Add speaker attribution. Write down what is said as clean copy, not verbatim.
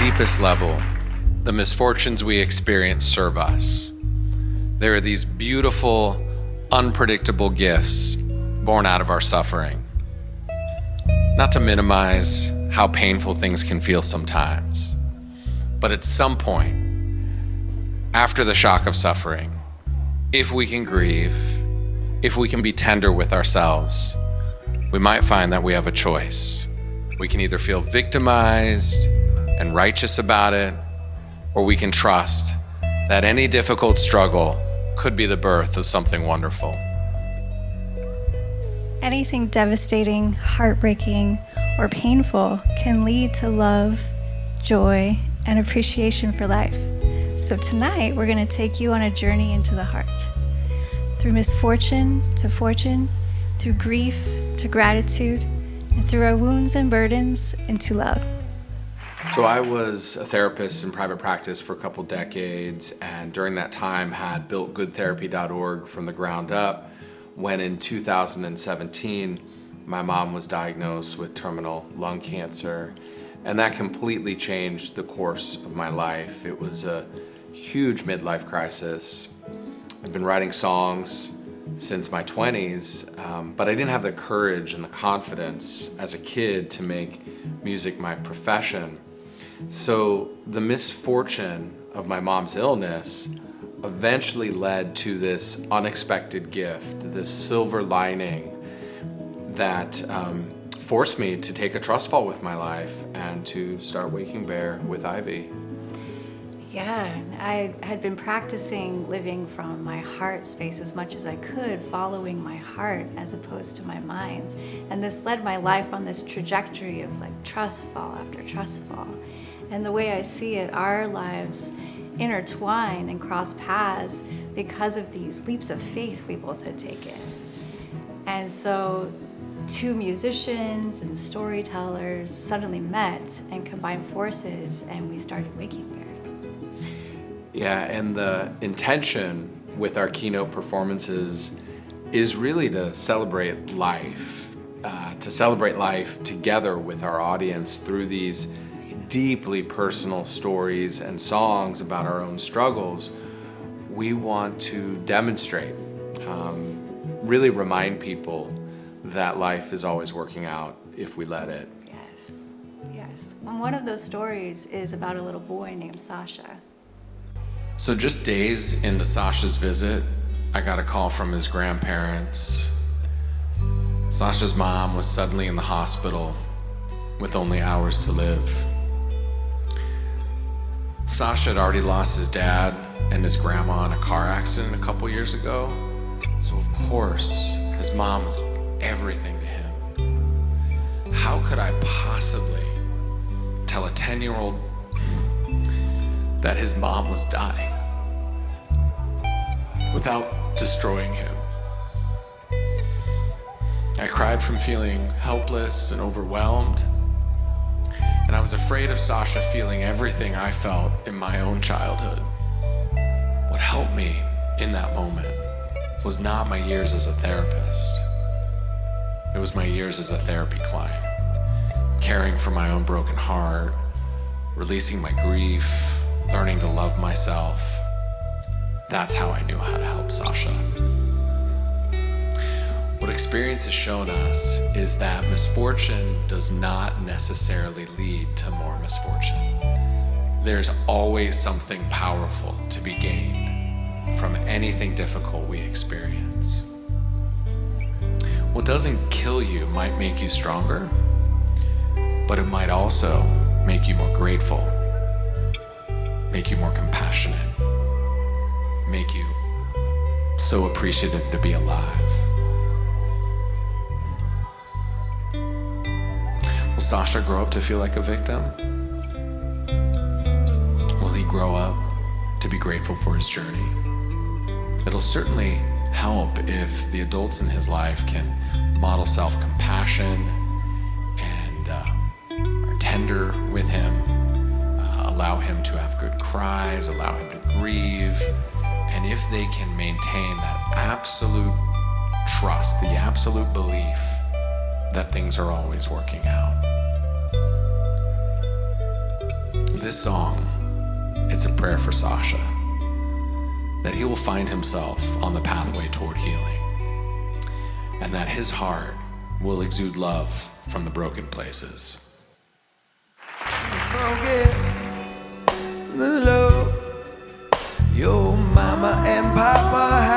Speaker 1: deepest level, the misfortunes we experience serve us. There are these beautiful, unpredictable gifts born out of our suffering. Not to minimize how painful things can feel sometimes, but at some point, after the shock of suffering, if we can grieve, if we can be tender with ourselves, we might find that we have a choice. We can either feel victimized and righteous about it, or we can trust that any difficult struggle could be the birth of something wonderful.
Speaker 2: Anything devastating, heartbreaking, or painful can lead to love, joy, and appreciation for life. So tonight, we're going to take you on a journey into the heart. Through misfortune to fortune, through grief to gratitude, and through our wounds and burdens into love.
Speaker 1: So I was a therapist in private practice for a couple decades, and during that time had built goodtherapy.org from the ground up, when in 2017, my mom was diagnosed with terminal lung cancer, and that completely changed the course of my life. It was a huge midlife crisis. I've been writing songs since my 20s, but I didn't have the courage and the confidence as a kid to make music my profession. So the misfortune of my mom's illness eventually led to this unexpected gift, this silver lining that forced me to take a trust fall with my life and to start Waking Bear with Ivy.
Speaker 2: Yeah, I had been practicing living from my heart space as much as I could, following my heart as opposed to my mind. And this led my life on this trajectory of like trust fall after trust fall. And the way I see it, our lives intertwine and cross paths because of these leaps of faith we both had taken. And so two musicians and storytellers suddenly met and combined forces, and we started Waking Bear.
Speaker 1: Yeah, and the intention with our keynote performances is really to celebrate life together with our audience through these deeply personal stories and songs about our own struggles. We want to demonstrate, really remind people that life is always working out if we let it.
Speaker 2: Yes. And one of those stories is about a little boy named Sasha.
Speaker 1: So just days into Sasha's visit, I got a call from his grandparents. Sasha's mom was suddenly in the hospital with only hours to live. Sasha had already lost his dad and his grandma in a car accident a couple years ago. So of course, his mom was everything to him. How could I possibly tell a 10-year-old that his mom was dying without destroying him? I cried from feeling helpless and overwhelmed, and I was afraid of Sasha feeling everything I felt in my own childhood. What helped me in that moment was not my years as a therapist. It was my years as a therapy client, caring for my own broken heart, releasing my grief, learning to love myself. That's how I knew how to help Sasha. What experience has shown us is that misfortune does not necessarily lead to more misfortune. There's always something powerful to be gained from anything difficult we experience. What doesn't kill you might make you stronger, but it might also make you more grateful, make you more compassionate, make you so appreciative to be alive. Will Sasha grow up to feel like a victim? Will he grow up to be grateful for his journey? It'll certainly help if the adults in his life can model self-compassion and are tender with him, allow him to have good cries, allow him to grieve, and if they can maintain that absolute trust, the absolute belief that things are always working out. This song, it's a prayer for Sasha, that he will find himself on the pathway toward healing, and that his heart will exude love from the broken places.
Speaker 3: Forget the love your mama and papa